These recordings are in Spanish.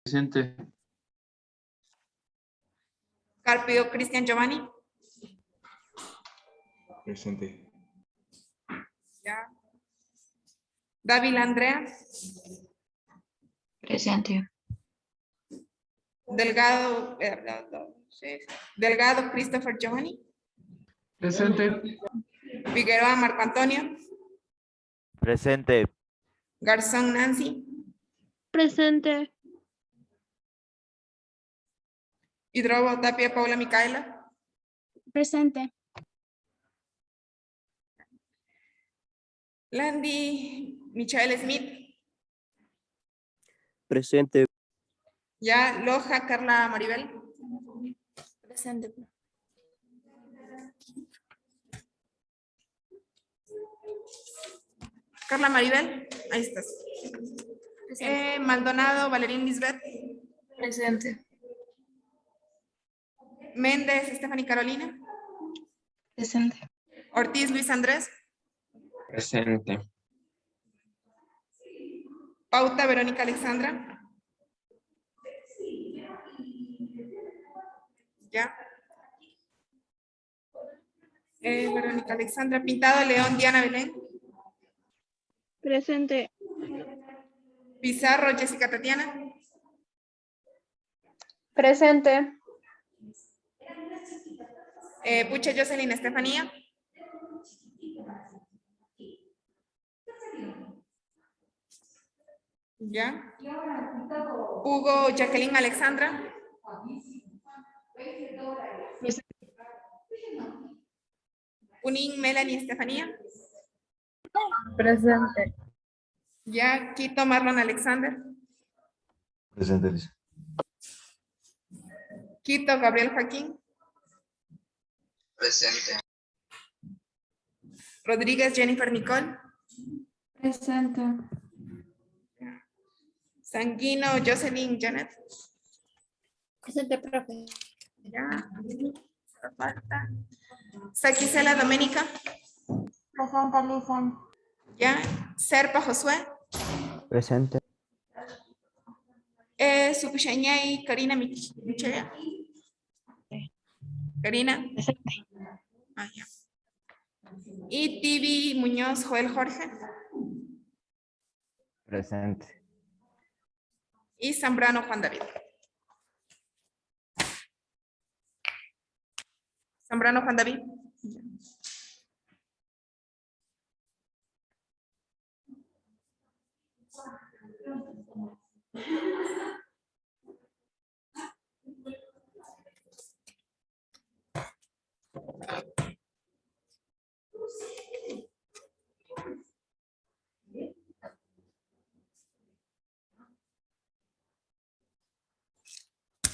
Presente. Carpio Cristian Giovanni. Presente. Ya. Dávila Andrea. Presente. Delgado, Delgado Christopher Giovanni. Presente. Figueroa Marco Antonio. Presente. Garzón Nancy. Presente. Hidrobo Tapia Paula Micaela. Presente. Landy Michael Smith. Presente. Ya. Loja Carla Maribel. Presente. Carla Maribel. Ahí estás. Maldonado Valerín Lisbeth. Presente. Méndez Stephanie Carolina. Presente. Ortiz Luis Andrés. Presente. Pauta Verónica Alexandra. Ya. Verónica Alexandra. Pintado León Diana Belén. Presente. Pizarro Jessica Tatiana. Presente. Puche Jocelyn Estefanía. Ya. Hugo Jacqueline Alexandra. Unín Melanie Estefanía. Presente. Ya. Quito Marlon Alexander. Presente, Lisa. Quito Gabriel Joaquín. Presente. Rodríguez Jennifer Nicole. Presente. Sanguino Jocelyn Janet. Presente, profe. Ya. Falta. Saquicela Doménica. Presente, Lisa. Ya. Serpa Josué. Presente. Supicheñay Karina Michea. Karina. Ah, ya. Y Tibi Muñoz Joel Jorge. Presente. Y Zambrano Juan David. Zambrano Juan David.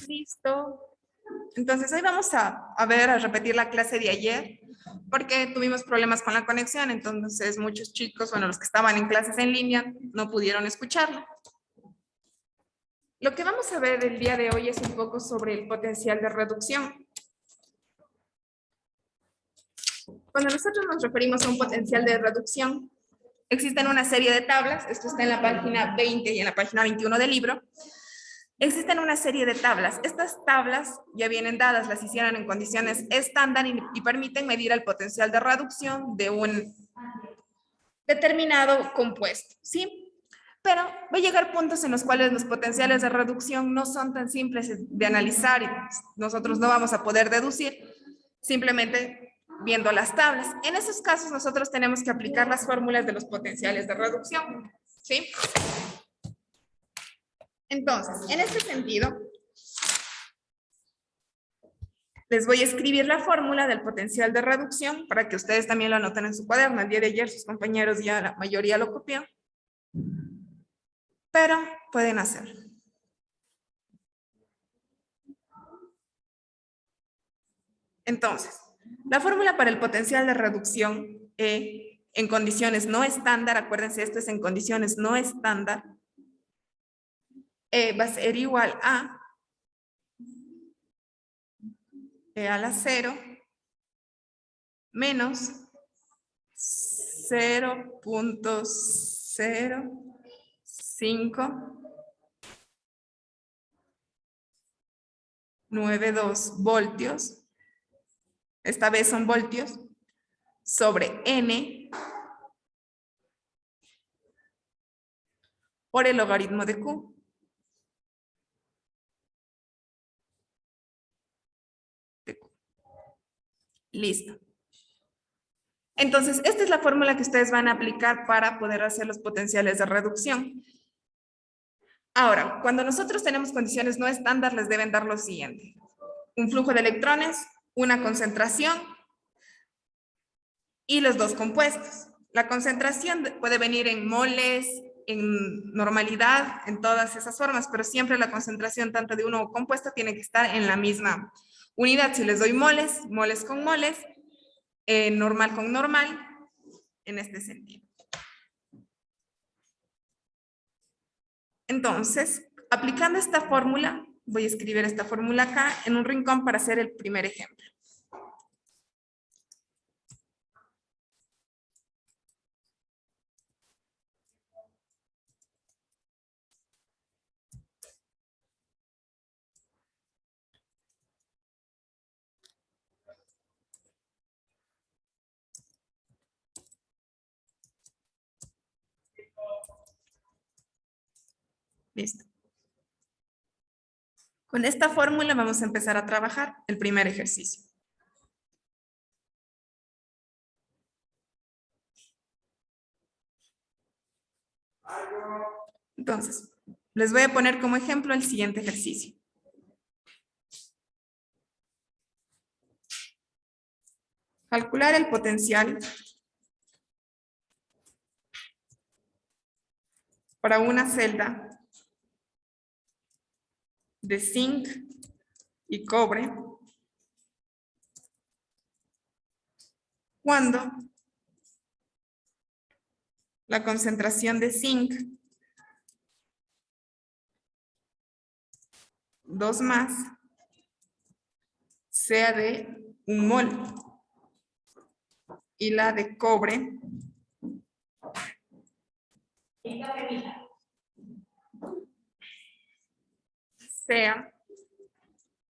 Listo. Entonces hoy vamos a repetir la clase de ayer porque tuvimos problemas con la conexión, entonces muchos chicos, bueno, los que estaban en clases en línea no pudieron escucharla. Lo que vamos a ver el día de hoy es un poco sobre el potencial de reducción. Cuando nosotros nos referimos a un potencial de reducción, existen una serie de tablas, esto está en la página 20 y en la página 21 del libro. Existen una serie de tablas. Estas tablas ya vienen dadas, las hicieron en condiciones estándar y permiten medir el potencial de reducción de un determinado compuesto, ¿sí? Pero va a llegar puntos en los cuales los potenciales de reducción no son tan simples de analizar y nosotros no vamos a poder deducir simplemente viendo las tablas. En esos casos nosotros tenemos que aplicar las fórmulas de los potenciales de reducción, ¿sí? Entonces, en este sentido, les voy a escribir la fórmula del potencial de reducción para que ustedes también lo anoten en su cuaderno. El día de ayer sus compañeros ya la mayoría lo copió, pero pueden hacerlo. Entonces, la fórmula para el potencial de reducción en condiciones no estándar, acuérdense, esto es en condiciones no estándar, va a ser igual a E a la 0 menos 0.05 92 voltios, esta vez son voltios, sobre N por el logaritmo de Q. Listo. Entonces, esta es la fórmula que ustedes van a aplicar para poder hacer los potenciales de reducción. Ahora, cuando nosotros tenemos condiciones no estándar, les deben dar lo siguiente. Un flujo de electrones, una concentración y los dos compuestos. La concentración puede venir en moles, en normalidad, en todas esas formas, pero siempre la concentración tanto de uno compuesto tiene que estar en la misma unidad. Si les doy moles, moles con moles, normal con normal, en este sentido. Entonces, aplicando esta fórmula, voy a escribir esta fórmula acá en un rincón para hacer el primer ejemplo. Listo. Con esta fórmula vamos a empezar a trabajar el primer ejercicio. Entonces, les voy a poner como ejemplo el siguiente ejercicio. Calcular el potencial para una celda de zinc y cobre cuando la concentración de zinc 2 más sea de 1 mol y la de cobre sea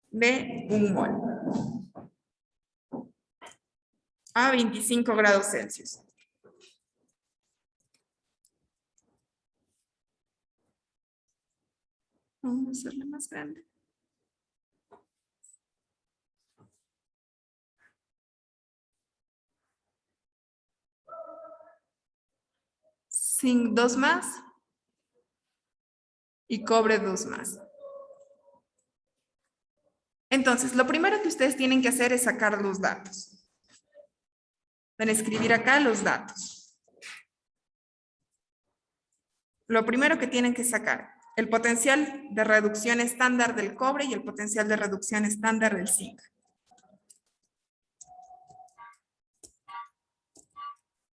de 1 mol a 25 grados Celsius. Vamos a hacerla más grande. Zinc 2 más y cobre 2 más. Entonces, lo primero que ustedes tienen que hacer es sacar los datos. Van a escribir acá los datos. Lo primero que tienen que sacar, el potencial de reducción estándar del cobre y el potencial de reducción estándar del zinc.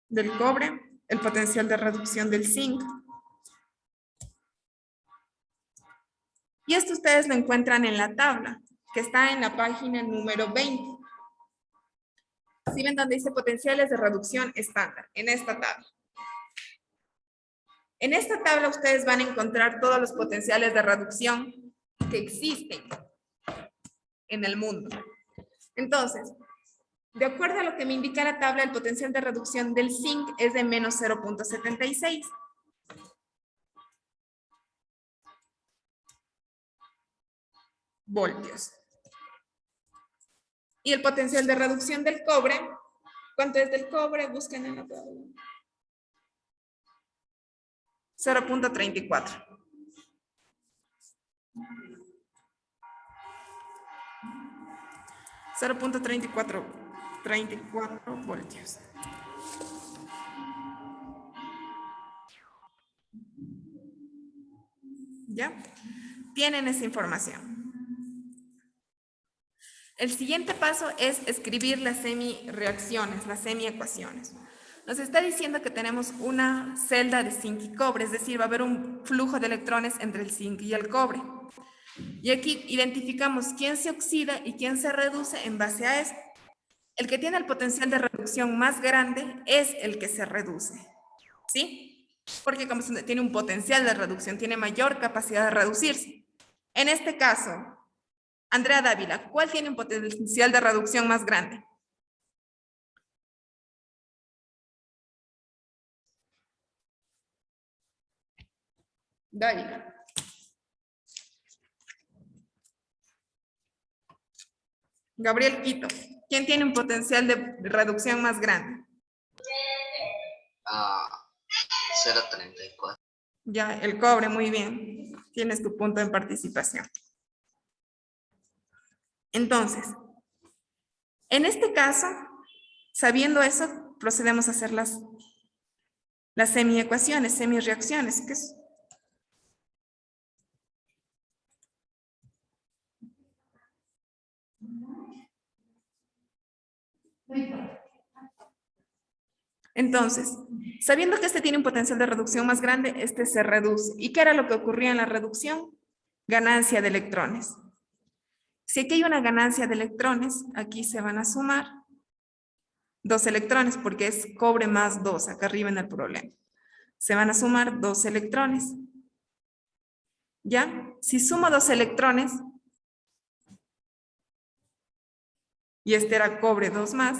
Del cobre, el potencial de reducción del zinc. Y esto ustedes lo encuentran en la tabla, que está en la página número 20. ¿Sí ven donde dice potenciales de reducción estándar? En esta tabla. En esta tabla ustedes van a encontrar todos los potenciales de reducción que existen en el mundo. Entonces, de acuerdo a lo que me indica la tabla, el potencial de reducción del zinc es de menos 0.76. Voltios. Y el potencial de reducción del cobre, ¿cuánto es del cobre? Busquen en la tabla. 0.34. $0.34 voltios. ¿Ya? Tienen esa información. El siguiente paso es escribir las semi-reacciones, las semi-ecuaciones. Nos está diciendo que tenemos una celda de zinc y cobre, es decir, va a haber un flujo de electrones entre el zinc y el cobre. Y aquí identificamos quién se oxida y quién se reduce en base a esto. El que tiene el potencial de reducción más grande es el que se reduce. ¿Sí? Porque como tiene un potencial de reducción, tiene mayor capacidad de reducirse. En este caso, Andrea Dávila, ¿cuál tiene un potencial de reducción más grande? Dávila. Gabriel Quito, ¿quién tiene un potencial de reducción más grande? 0.34. Ya, el cobre, muy bien. Tienes tu punto en participación. Entonces, en este caso, sabiendo eso, procedemos a hacer las semiecuaciones, semireacciones, que es entonces, sabiendo que este tiene un potencial de reducción más grande, este se reduce. ¿Y qué era lo que ocurría en la reducción? Ganancia de electrones. Si aquí hay una ganancia de electrones, aquí se van a sumar 2 electrones, porque es cobre más 2, acá arriba en el problema. Se van a sumar 2 electrones. ¿Ya? Si sumo 2 electrones, y este era cobre 2 más,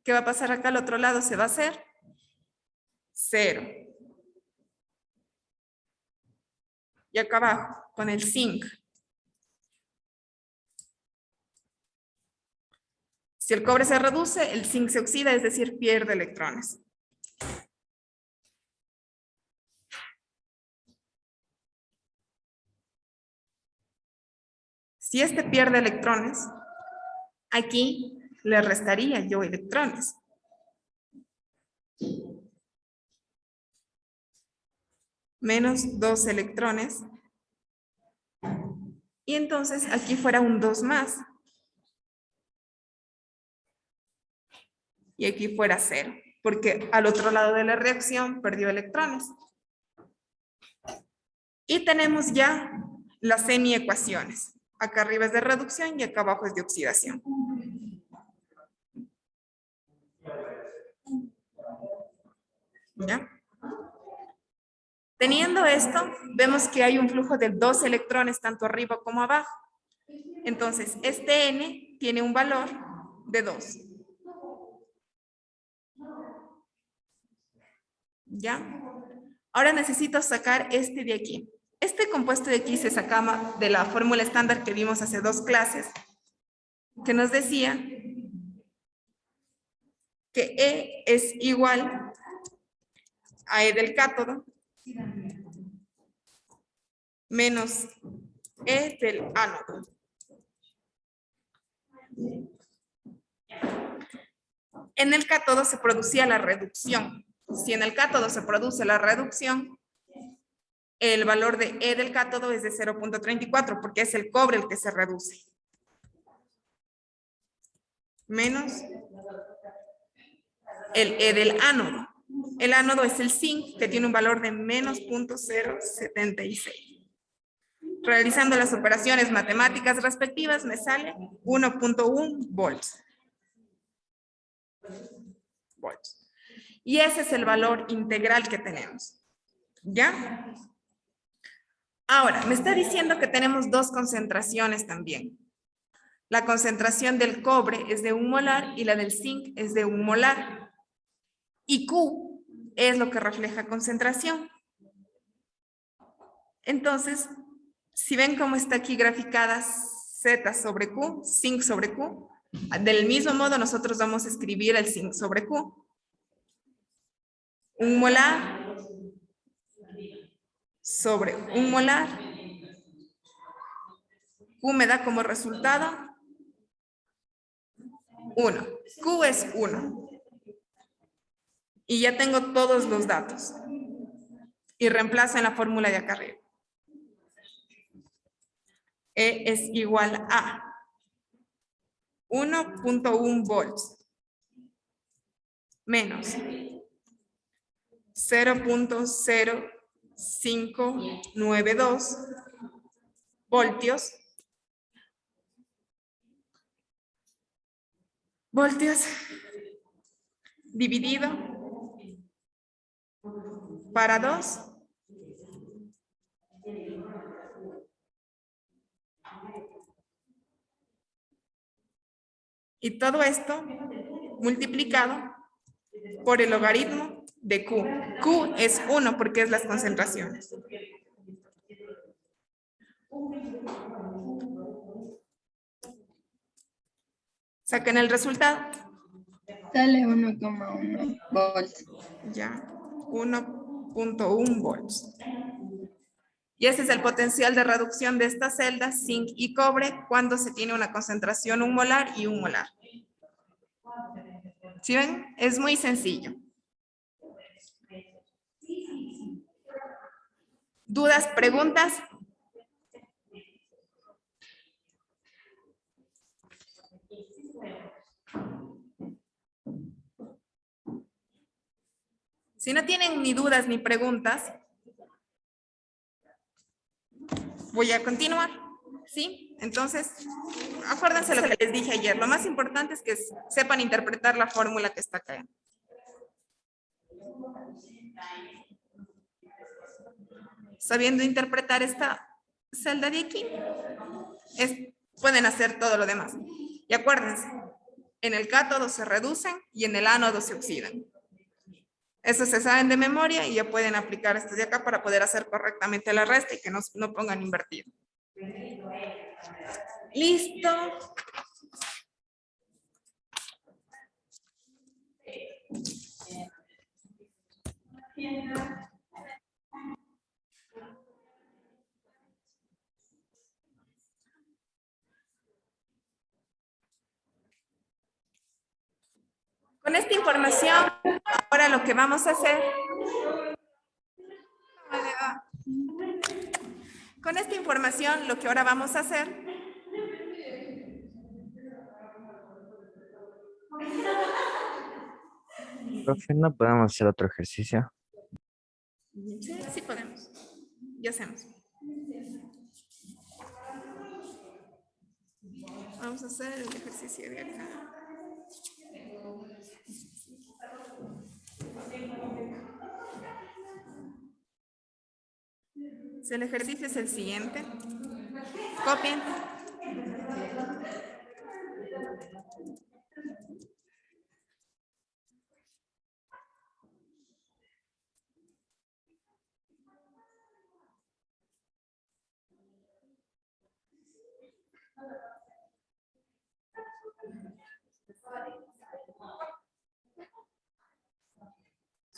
¿qué va a pasar acá al otro lado? Se va a hacer 0. Y acá abajo, con el zinc. Si el cobre se reduce, el zinc se oxida, es decir, pierde electrones. Si este pierde electrones, aquí le restaría yo electrones. Menos 2 electrones. Y entonces aquí fuera un 2 más. Y aquí fuera 0, porque al otro lado de la reacción perdió electrones. Y tenemos ya las semiecuaciones. Acá arriba es de reducción y acá abajo es de oxidación. ¿Ya? Teniendo esto, vemos que hay un flujo de 2 electrones tanto arriba como abajo. Entonces, este N tiene un valor de 2. ¿Ya? Ahora necesito sacar este de aquí. Este compuesto de aquí se sacaba de la fórmula estándar que vimos hace 2 clases, que nos decía que E es igual a E del cátodo menos E del ánodo. En el cátodo se producía la reducción. Si en el cátodo se produce la reducción, el valor de E del cátodo es de 0.34 porque es el cobre el que se reduce. Menos el E del ánodo. El ánodo es el zinc que tiene un valor de menos 0.076. Realizando las operaciones matemáticas respectivas me sale 1.1 volts. Y ese es el valor integral que tenemos. ¿Ya? Ahora, me está diciendo que tenemos 2 concentraciones también. La concentración del cobre es de 1 molar y la del zinc es de 1 molar. Y Q es lo que refleja concentración. Entonces, si ven cómo está aquí graficada Z sobre Q, zinc sobre Q, del mismo modo nosotros vamos a escribir el zinc sobre Q. 1 molar sobre 1 molar. Q me da como resultado 1. Q es 1. Y ya tengo todos los datos. Y reemplazo en la fórmula de acá arriba. E es igual a 1.1 volts menos 0.0592 voltios dividido para 2 . Y todo esto multiplicado por el logaritmo de Q. Q es 1 porque es las concentraciones. Saquen el resultado. Sale 1,1 volts. Ya, 1.1 volts. Y ese es el potencial de reducción de estas celdas, zinc y cobre, cuando se tiene una concentración 1 molar y 1 molar. ¿Sí ven? Es muy sencillo. ¿Dudas, preguntas? Si no tienen ni dudas ni preguntas, voy a continuar. ¿Sí? Entonces, acuérdense lo que les dije ayer. Lo más importante es que sepan interpretar la fórmula que está acá. Sabiendo interpretar esta celda de aquí, pueden hacer todo lo demás. Y acuérdense, en el cátodo se reducen y en el ánodo se oxidan. Eso se saben de memoria y ya pueden aplicar esto de acá para poder hacer correctamente la resta y que no pongan invertido. Listo. Con esta información, ahora lo que vamos a hacer. Con esta información, lo que ahora vamos a hacer. Profe, ¿no podemos hacer otro ejercicio? Sí, sí podemos. Ya hacemos. Vamos a hacer el ejercicio de acá. El ejercicio es el siguiente. Copien.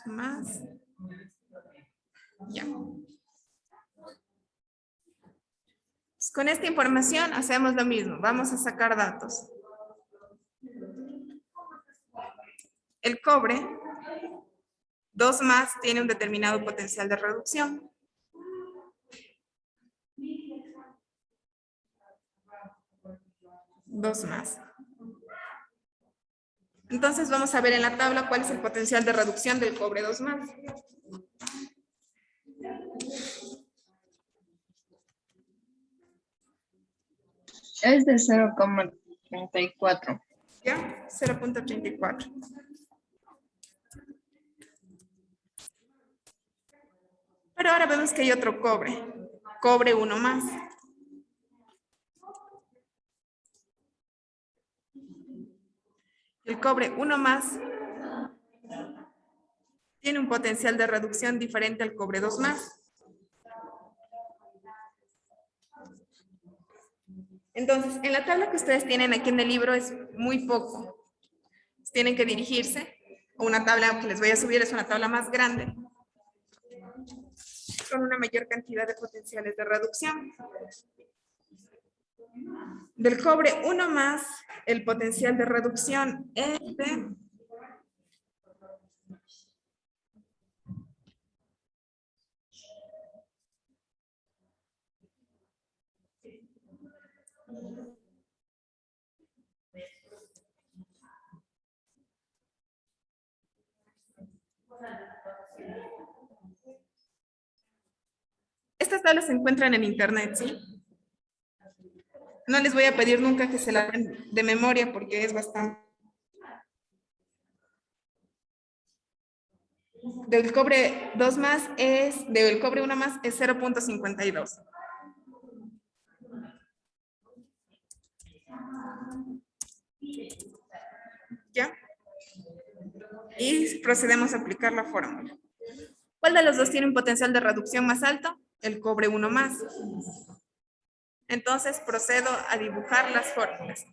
Más. Ya. Con esta información hacemos lo mismo. Vamos a sacar datos. El cobre, 2 más, tiene un determinado potencial de reducción. Dos más. Entonces vamos a ver en la tabla cuál es el potencial de reducción del cobre 2 más. Es de 0,34. ¿Ya? 0.34. Pero ahora vemos que hay otro cobre. Cobre 1 más. El cobre 1 más tiene un potencial de reducción diferente al cobre 2 más. Entonces, en la tabla que ustedes tienen aquí en el libro es muy poco. Tienen que dirigirse a una tabla que les voy a subir, es una tabla más grande, con una mayor cantidad de potenciales de reducción. Del cobre 1 más, el potencial de reducción es de 1. Estas tablas se encuentran en internet, ¿sí? No les voy a pedir nunca que se la aprendan de memoria porque es bastante. Del cobre 2 más del cobre 1 más es 0.52. Y procedemos a aplicar la fórmula. ¿Cuál de los dos tiene un potencial de reducción más alto? El cobre 1 más. Entonces procedo a dibujar las fórmulas.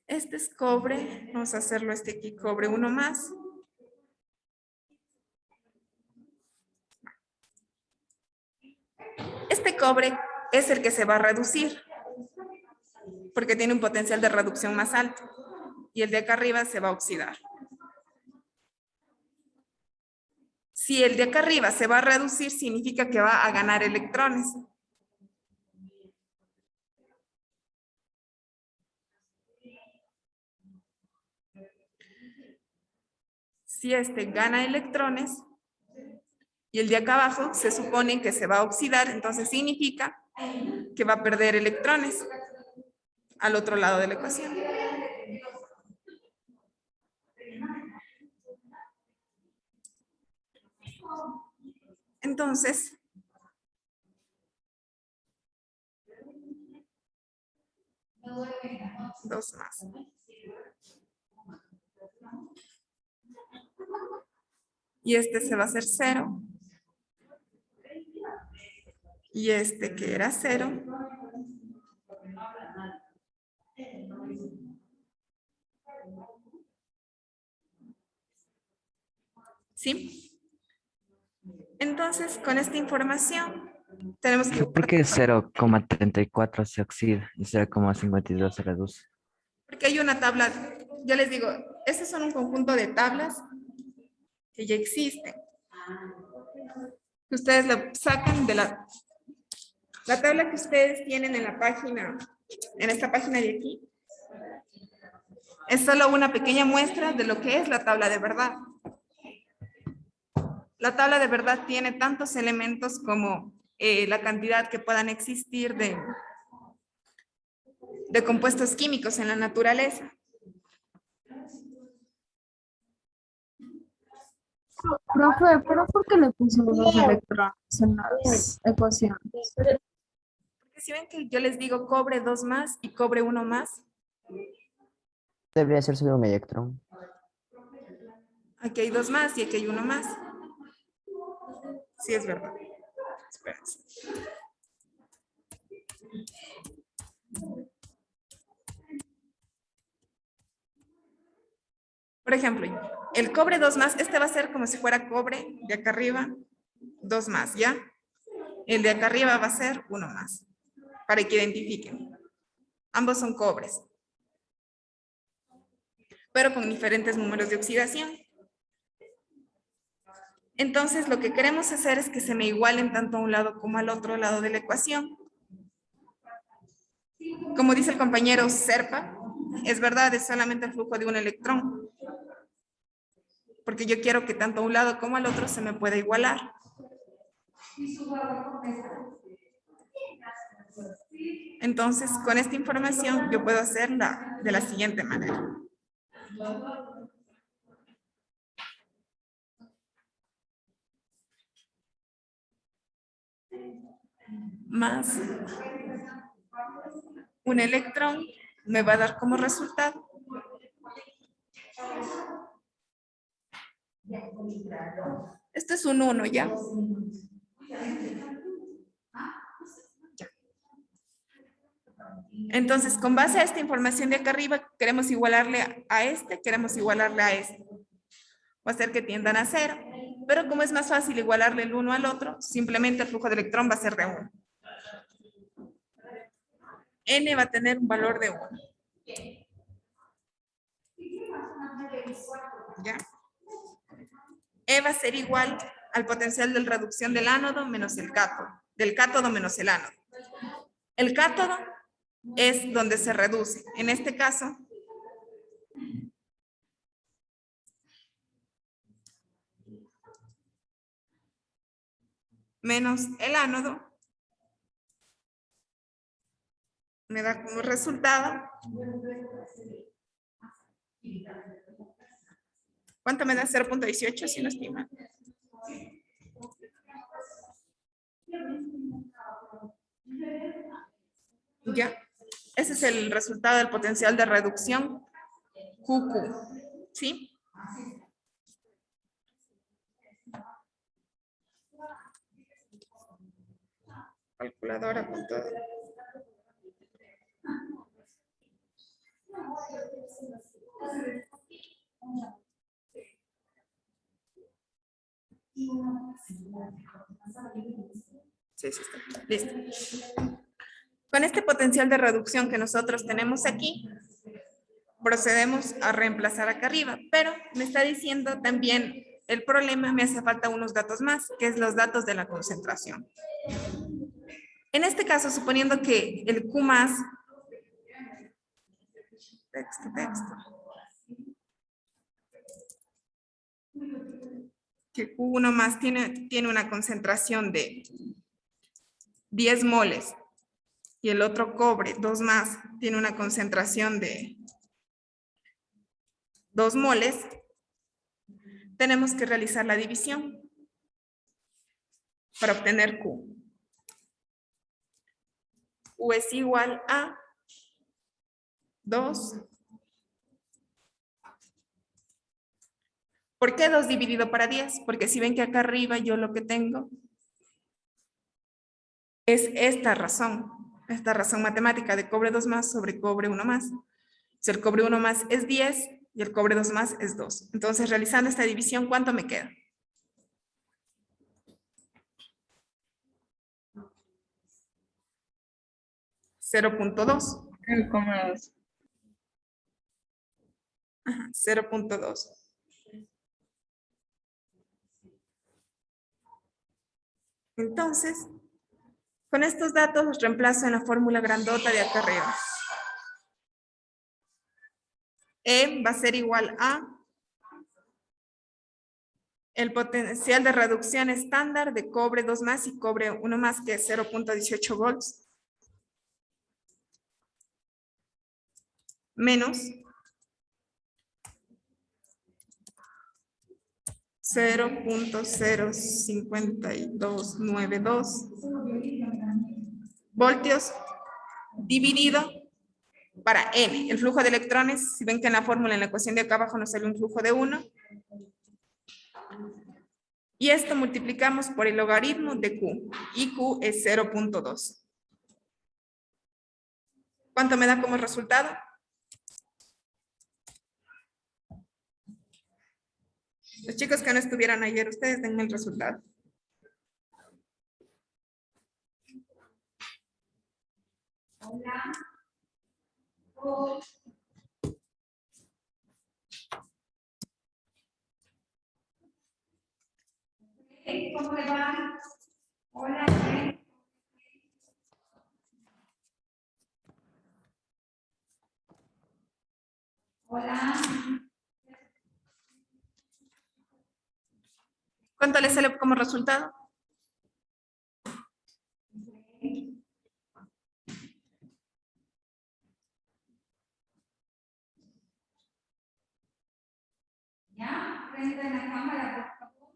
Este es cobre, vamos a hacerlo aquí, cobre 1 más. Este cobre es el que se va a reducir, porque tiene un potencial de reducción más alto, y el de acá arriba se va a oxidar. Si el de acá arriba se va a reducir, significa que va a ganar electrones. Si este gana electrones y el de acá abajo se supone que se va a oxidar, entonces significa que va a perder electrones al otro lado de la ecuación. Entonces, dos más. Y este se va a hacer 0. Y este que era 0. ¿Sí? Entonces, con esta información, tenemos que... ¿Por qué 0,34 se oxida y 0,52 se reduce? Porque hay una tabla, ya les digo, estos son un conjunto de tablas que ya existen. Ustedes lo sacan de la tabla que ustedes tienen en la página, en esta página de aquí. Es solo una pequeña muestra de lo que es la tabla de verdad. La tabla de verdad tiene tantos elementos como la cantidad que puedan existir de compuestos químicos en la naturaleza. Profe, ¿pero por qué le pusimos los electrones en las ecuaciones? Porque si ven que yo les digo cobre 2 más y cobre 1 más, Debería ser solo un electrón. aquí hay 2 más y aquí hay 1 más. Sí, es verdad. Espérense. Por ejemplo, el cobre 2 más, este va a ser como si fuera cobre de acá arriba, 2 más, ¿ya? El de acá arriba va a ser 1 más, para que identifiquen. Ambos son cobres, pero con diferentes números de oxidación. Entonces, lo que queremos hacer es que se me igualen tanto a un lado como al otro lado de la ecuación. Como dice el compañero Serpa, es verdad, es solamente el flujo de un electrón. Porque yo quiero que tanto a un lado como al otro se me pueda igualar. Entonces, con esta información yo puedo hacerla de la siguiente manera. Más un electrón me va a dar como resultado esto es un 1, ¿ya? Entonces, con base a esta información de acá arriba, queremos igualarle a este, queremos igualarle a este. Va a hacer que tiendan a 0. Pero como es más fácil igualarle el uno al otro, simplemente el flujo de electrón va a ser de 1. N va a tener un valor de 1. ¿Ya? E va a ser igual al potencial de reducción del ánodo menos el cátodo. Del cátodo menos el ánodo. El cátodo es donde se reduce. En este caso, menos el ánodo me da como resultado. ¿Cuánto me da 0.18 si no estoy mal? Ya. Ese es el resultado del potencial de reducción QQ. ¿Sí? Calculadora con todo. Sí, sí está. Listo. Con este potencial de reducción que nosotros tenemos aquí, procedemos a reemplazar acá arriba, pero me está diciendo también el problema, me hace falta unos datos más, que es los datos de la concentración. En este caso, suponiendo que el Q más, que Q1 más tiene una concentración de 10 moles y el otro cobre, 2 más, tiene una concentración de 2 moles, tenemos que realizar la división para obtener Q. Q es igual a 2. ¿Por qué 2 dividido para 10? Porque si ven que acá arriba yo lo que tengo es esta razón matemática de cobre 2 más sobre cobre 1 más. Si el cobre 1 más es 10 y el cobre 2 más es 2. Entonces, realizando esta división, ¿cuánto me queda? 0.2. 0,2. 0.2. Entonces, con estos datos los reemplazo en la fórmula grandota de acá arriba. E va a ser igual a el potencial de reducción estándar de cobre 2 más y cobre 1 más, que es 0.18 volts. Menos 0.05292 voltios dividido para M. El flujo de electrones, si ven que en la fórmula, en la ecuación de acá abajo nos sale un flujo de 1. Y esto multiplicamos por el logaritmo de Q. Y Q es 0.2. ¿Cuánto me da como resultado? Los chicos que no estuvieron ayer, ustedes denme el resultado. ¿Cómo le va? Hola. Hola. ¿Cuánto le sale como resultado? Ya, frente a la cámara, por favor.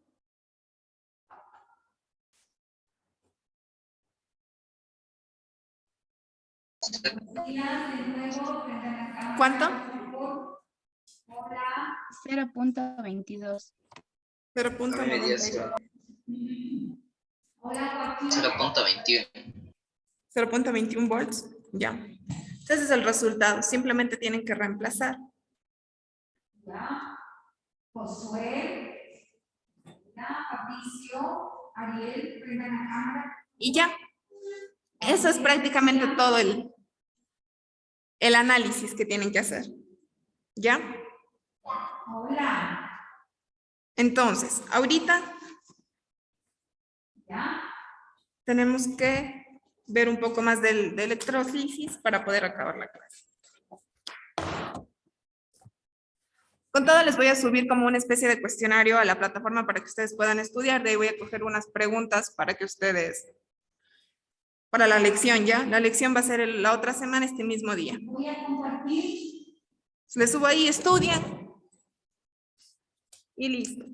¿Cuánto? 0.22. 0.22. 0.21. 0.21 volts. Ya. Entonces es el resultado. Simplemente tienen que reemplazar. Ya. Josué. Ya. Fabricio. Ariel. Prendan la cámara. Y ya. Eso es prácticamente todo el análisis que tienen que hacer. ¿Ya? Hola. Entonces, ahorita ¿ya? Tenemos que ver un poco más de electrólisis para poder acabar la clase. Con todo les voy a subir como una especie de cuestionario a la plataforma para que ustedes puedan estudiar. De ahí voy a coger unas preguntas para que ustedes para la lección, ¿ya? La lección va a ser la otra semana, este mismo día. Les subo ahí, estudian y listo.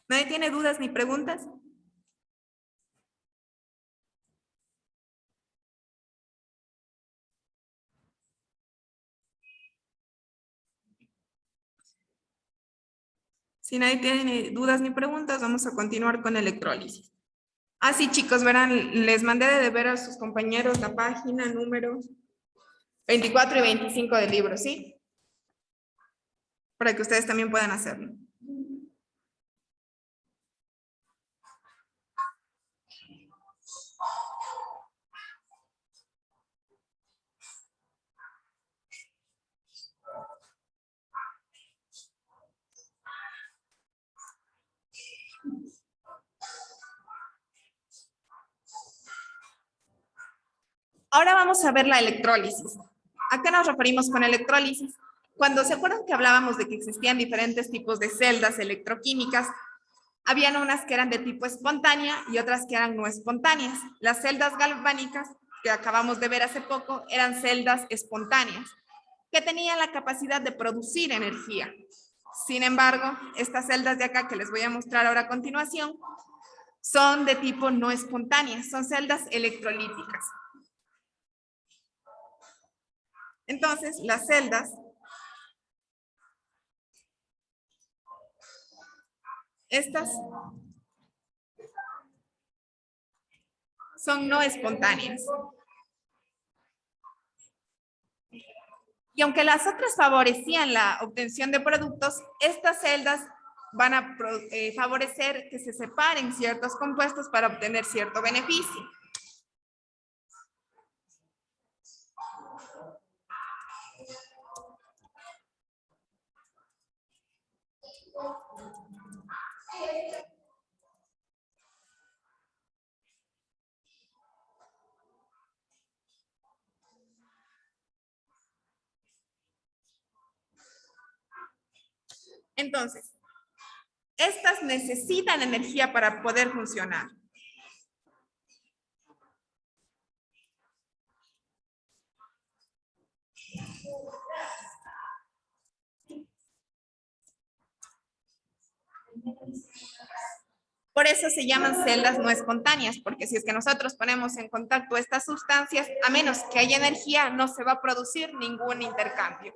¿Nadie tiene dudas ni preguntas? Si nadie tiene dudas ni preguntas, vamos a continuar con electrólisis. Así, chicos, verán, les mandé de deber a sus compañeros la página número 24 y 25 del libro, ¿sí? Para que ustedes también puedan hacerlo. Ahora vamos a ver la electrólisis. ¿A qué nos referimos con electrólisis? Cuando se acuerdan que hablábamos de que existían diferentes tipos de celdas electroquímicas, habían unas que eran de tipo espontánea y otras que eran no espontáneas. Las celdas galvánicas que acabamos de ver hace poco eran celdas espontáneas, que tenían la capacidad de producir energía. Sin embargo, estas celdas de acá que les voy a mostrar ahora a continuación son de tipo no espontáneas, son celdas electrolíticas. Entonces, las celdas estas son no espontáneas. Y aunque las otras favorecían la obtención de productos, estas celdas van a favorecer que se separen ciertos compuestos para obtener cierto beneficio. Entonces, estas necesitan energía para poder funcionar. Por eso se llaman celdas no espontáneas, porque si es que nosotros ponemos en contacto estas sustancias, a menos que haya energía, no se va a producir ningún intercambio.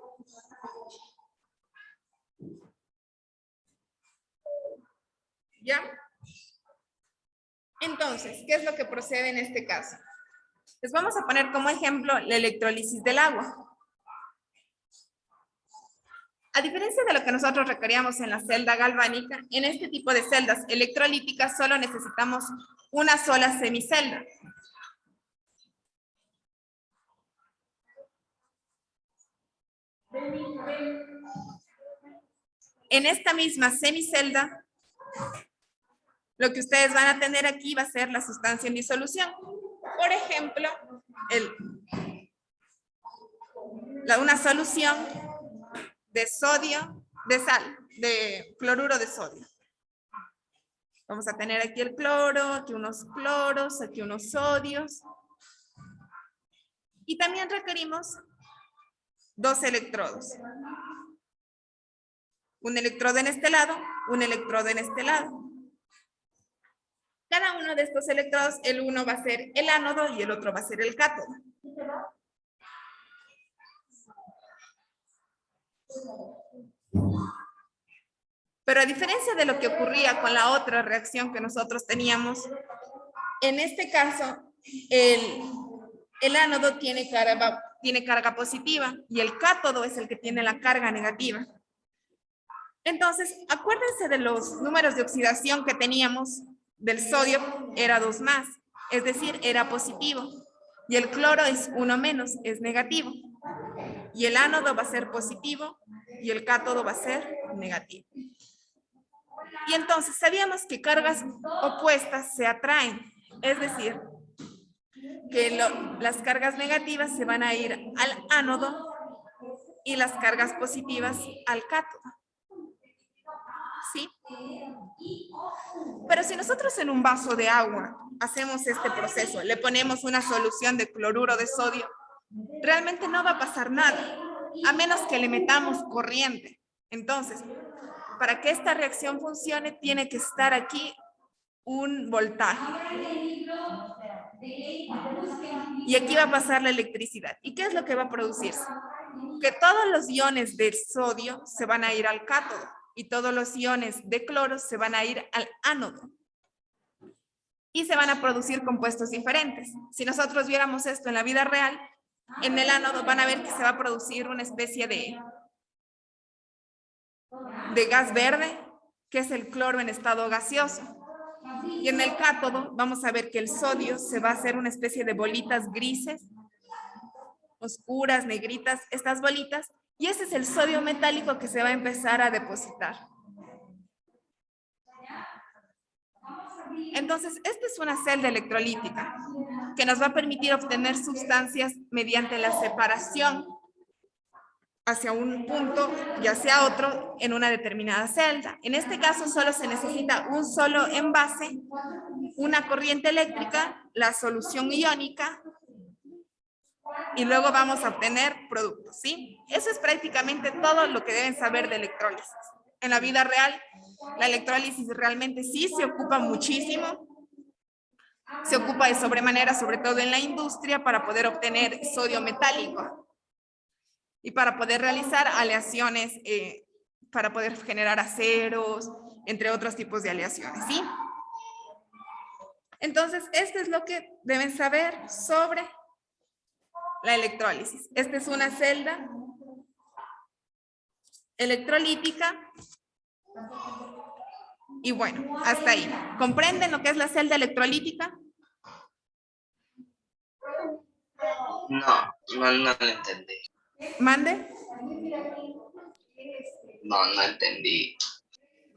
¿Ya? Entonces, ¿qué es lo que procede en este caso? Les vamos a poner como ejemplo la electrólisis del agua. A diferencia de lo que nosotros requeríamos en la celda galvánica, en este tipo de celdas electrolíticas solo necesitamos una sola semicelda. En esta misma semicelda, lo que ustedes van a tener aquí va a ser la sustancia en disolución. Por ejemplo, una solución de sodio, de sal, de cloruro de sodio. Vamos a tener aquí el cloro, aquí unos cloros, aquí unos sodios. Y también requerimos dos electrodos. Un electrodo en este lado, un electrodo en este lado. Cada uno de estos electrodos, el uno va a ser el ánodo y el otro va a ser el cátodo. Pero a diferencia de lo que ocurría con la otra reacción que nosotros teníamos, en este caso, el ánodo tiene carga positiva y el cátodo es el que tiene la carga negativa. Entonces, acuérdense de los números de oxidación que teníamos del sodio, era 2 más, es decir, era positivo. Y el cloro es 1 menos, es negativo. Y el ánodo va a ser positivo y el cátodo va a ser negativo. Y entonces sabíamos que cargas opuestas se atraen. Es decir, que las cargas negativas se van a ir al ánodo y las cargas positivas al cátodo. ¿Sí? Pero si nosotros en un vaso de agua hacemos este proceso, le ponemos una solución de cloruro de sodio, realmente no va a pasar nada, a menos que le metamos corriente. Entonces, para que esta reacción funcione, tiene que estar aquí un voltaje. Y aquí va a pasar la electricidad. ¿Y qué es lo que va a producirse? Que todos los iones de sodio se van a ir al cátodo y todos los iones de cloro se van a ir al ánodo. Y se van a producir compuestos diferentes. Si nosotros viéramos esto en la vida real, en el ánodo van a ver que se va a producir una especie de gas verde, que es el cloro en estado gaseoso. Y en el cátodo vamos a ver que el sodio se va a hacer una especie de bolitas grises, oscuras, negritas, estas bolitas, y ese es el sodio metálico que se va a empezar a depositar. Entonces, esta es una celda electrolítica que nos va a permitir obtener sustancias mediante la separación hacia un punto y hacia otro en una determinada celda. En este caso solo se necesita un solo envase, una corriente eléctrica, la solución iónica y luego vamos a obtener productos, ¿sí? Eso es prácticamente todo lo que deben saber de electrólisis. En la vida real, la electrólisis realmente sí se ocupa muchísimo. Se ocupa de sobremanera, sobre todo en la industria, para poder obtener sodio metálico. Y para poder realizar aleaciones, para poder generar aceros, entre otros tipos de aleaciones, ¿sí? Entonces, esto es lo que deben saber sobre la electrólisis. Esta es una celda electrolítica. Y bueno, hasta ahí. ¿Comprenden lo que es la celda electrolítica? No lo entendí. ¿Mande? No entendí.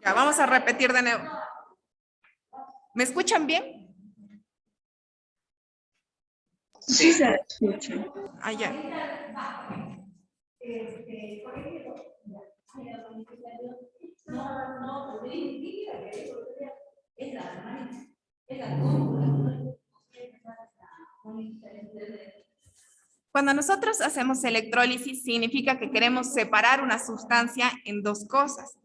Ya, vamos a repetir de nuevo. ¿Me escuchan bien? Sí se escucha. Allá. Cuando nosotros hacemos electrólisis, significa que queremos separar una sustancia en dos cosas.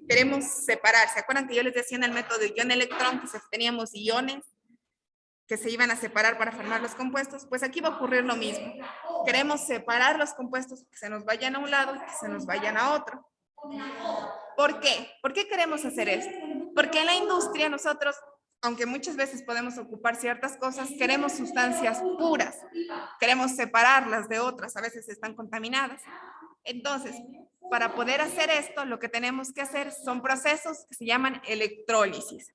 Queremos separar. ¿Se acuerdan que yo les decía en el método de ion-electrón que teníamos iones que se iban a separar para formar los compuestos? Pues aquí va a ocurrir lo mismo. Queremos separar los compuestos que se nos vayan a un lado y que se nos vayan a otro. ¿Por qué? ¿Por qué queremos hacer esto? Porque en la industria nosotros, aunque muchas veces podemos ocupar ciertas cosas, queremos sustancias puras. Queremos separarlas de otras, a veces están contaminadas. Entonces, para poder hacer esto, lo que tenemos que hacer son procesos que se llaman electrólisis.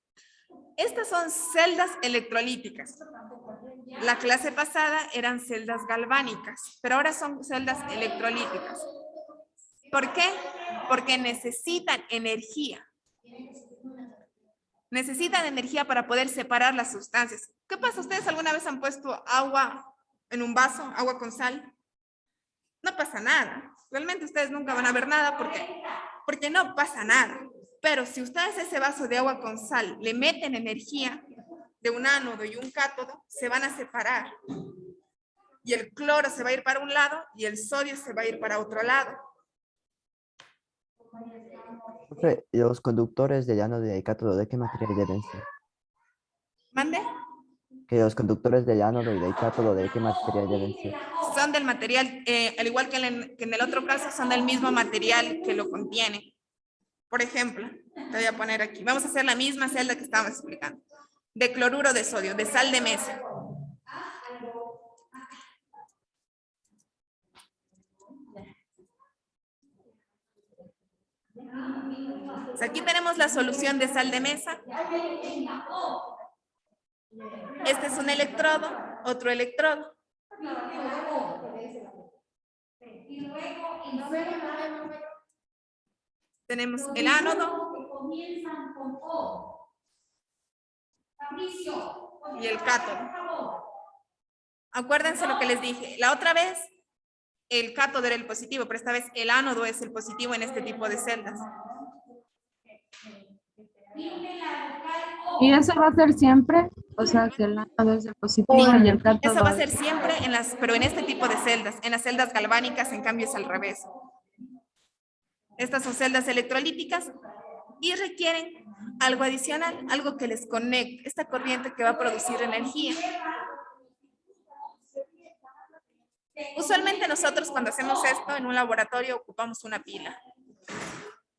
Estas son celdas electrolíticas. La clase pasada eran celdas galvánicas, pero ahora son celdas electrolíticas. ¿Por qué? Porque necesitan energía. Necesitan energía para poder separar las sustancias. ¿Qué pasa? ¿Ustedes alguna vez han puesto agua en un vaso, agua con sal? No pasa nada. Realmente ustedes nunca van a ver nada porque no pasa nada. Pero si ustedes ese vaso de agua con sal le meten energía de un ánodo y un cátodo, se van a separar. Y el cloro se va a ir para un lado y el sodio se va a ir para otro lado. Profe, los conductores del ánodo y del cátodo, ¿de qué material deben ser? ¿Mande? Que los conductores del ánodo y del cátodo, ¿de qué material deben ser? Son del material, al igual que en el otro caso, son del mismo material que lo contiene. Por ejemplo, te voy a poner aquí. Vamos a hacer la misma celda que estábamos explicando. De cloruro de sodio, de sal de mesa. Pues aquí tenemos la solución de sal de mesa. Este es un electrodo, otro electrodo. Tenemos el ánodo y el cátodo. Acuérdense lo que les dije. La otra vez, el cátodo era el positivo, pero esta vez el ánodo es el positivo en este tipo de celdas. Y eso va a ser siempre, o sea, que el ánodo es el positivo y el cátodo. Eso va a ser siempre pero en este tipo de celdas. En las celdas galvánicas, en cambio, es al revés. Estas son celdas electrolíticas y requieren algo adicional, algo que les conecte, esta corriente que va a producir energía. Usualmente nosotros cuando hacemos esto en un laboratorio ocupamos una pila.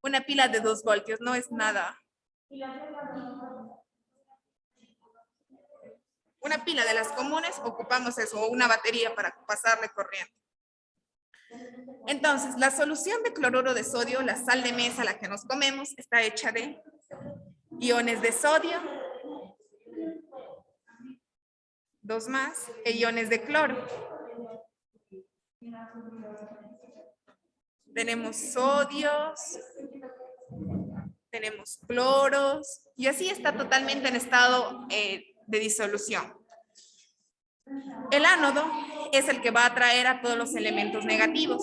Una pila de 2 voltios, no es nada. Una pila de las comunes ocupamos eso, o una batería para pasarle corriente. Entonces, la solución de cloruro de sodio, la sal de mesa, la que nos comemos, está hecha de iones de sodio, 2 más, e iones de cloro. Tenemos sodios, tenemos cloros, y así está totalmente en estado de disolución. El ánodo es el que va a atraer a todos los elementos negativos.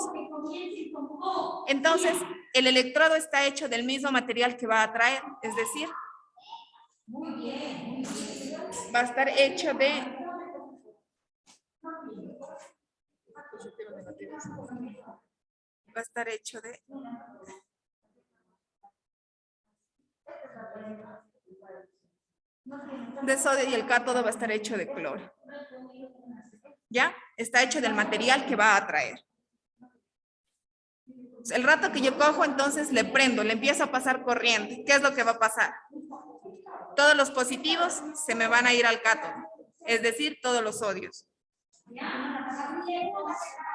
Entonces, el electrodo está hecho del mismo material que va a atraer, es decir, va a estar hecho de sodio y el cátodo va a estar hecho de cloro. ¿Ya? Está hecho del material que va a atraer. El rato que yo cojo, entonces le prendo, le empiezo a pasar corriente. ¿Qué es lo que va a pasar? Todos los positivos se me van a ir al cátodo, es decir, todos los sodios.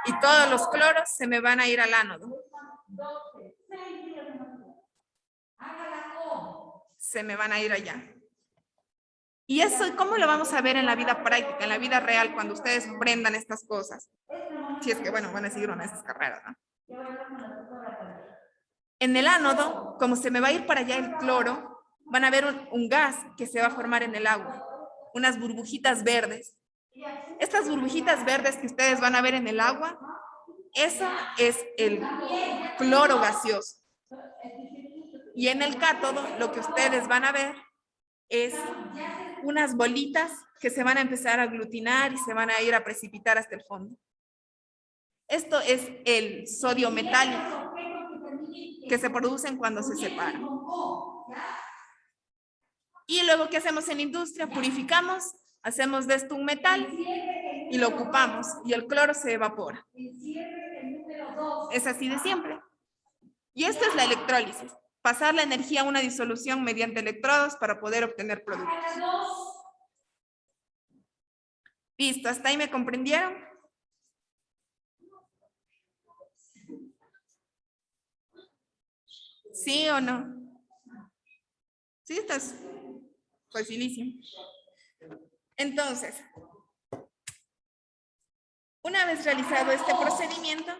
Y todos los cloros se me van a ir al ánodo. Se me van a ir allá. Y eso, ¿cómo lo vamos a ver en la vida práctica, en la vida real, cuando ustedes prendan estas cosas? Si es que, bueno, van a seguir una de esas carreras, ¿no? En el ánodo, como se me va a ir para allá el cloro, van a ver un gas que se va a formar en el agua, unas burbujitas verdes. Estas burbujitas verdes que ustedes van a ver en el agua, eso es el cloro gaseoso. Y en el cátodo, lo que ustedes van a ver es unas bolitas que se van a empezar a aglutinar y se van a ir a precipitar hasta el fondo. Esto es el sodio metálico que se producen cuando se separan. Y luego, ¿qué hacemos en industria? Purificamos, hacemos de esto un metal y lo ocupamos y el cloro se evapora. Es así de simple. Y esto es la electrólisis. Pasar la energía a una disolución mediante electrodos para poder obtener productos. Listo, ¿hasta ahí me comprendieron? ¿Sí o no? Sí, esto es facilísimo. Entonces, una vez realizado este procedimiento,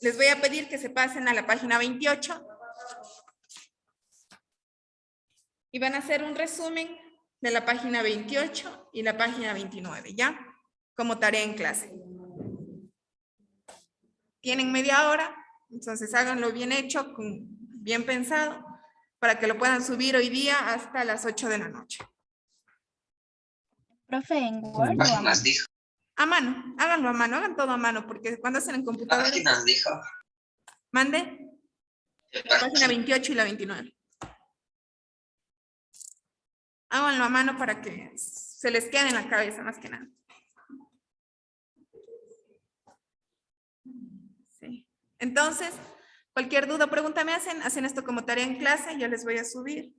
les voy a pedir que se pasen a la página 28 y van a hacer un resumen de la página 28 y la página 29, ¿ya? Como tarea en clase. Tienen media hora, entonces háganlo bien hecho, bien pensado, para que lo puedan subir hoy día hasta las 8 de la noche. Profe, en Word o a Páginas mano? dijo. A mano, háganlo a mano, hagan todo a mano, porque cuando hacen en computadora, Páginas dijo. mande la página 28 y la 29. Háganlo a mano para que se les quede en la cabeza, más que nada. Sí. Entonces, cualquier duda o pregunta me hacen esto como tarea en clase, yo les voy a subir.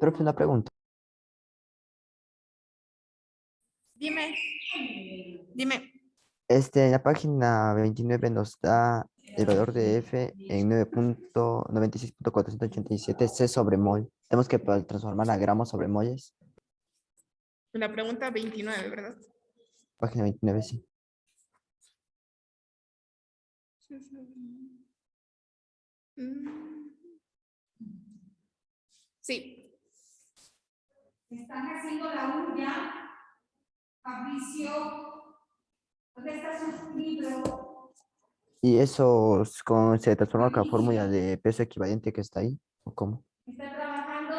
Profe, una pregunta. Dime, dime. En la página 29 nos da el valor de F en 9.96.487 C sobre mol. Tenemos que transformar a gramos sobre moles. La pregunta 29, ¿verdad? Página 29, sí. Mm. Sí. Están haciendo la uña, Fabricio. ¿Dónde está su libro? ¿Y eso se transforma con la fórmula de peso equivalente que está ahí? ¿O cómo? ¿Está trabajando?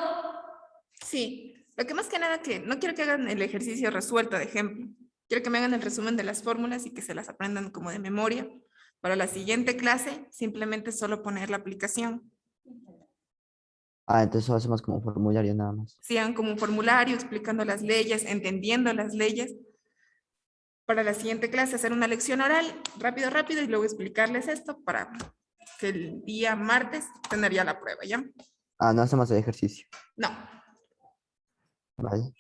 Sí. Lo que más que nada que no quiero que hagan el ejercicio resuelto de ejemplo. Quiero que me hagan el resumen de las fórmulas y que se las aprendan como de memoria. Para la siguiente clase, simplemente solo poner la aplicación. Ah, entonces eso hacemos como un formulario nada más. Si hagan como un formulario explicando las leyes, entendiendo las leyes. Para la siguiente clase, hacer una lección oral, rápido, rápido, y luego explicarles esto para que el día martes tener ya la prueba, ¿ya? Ah, no hacemos el ejercicio. No. Vale.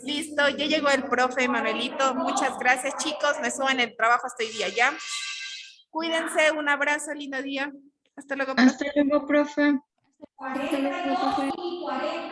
Listo, ya llegó el profe Manuelito. Muchas gracias, chicos. Me suben el trabajo hasta hoy día ya. Cuídense, un abrazo, lindo día. Hasta luego, profe. Hasta luego, profe. Hasta luego, profe.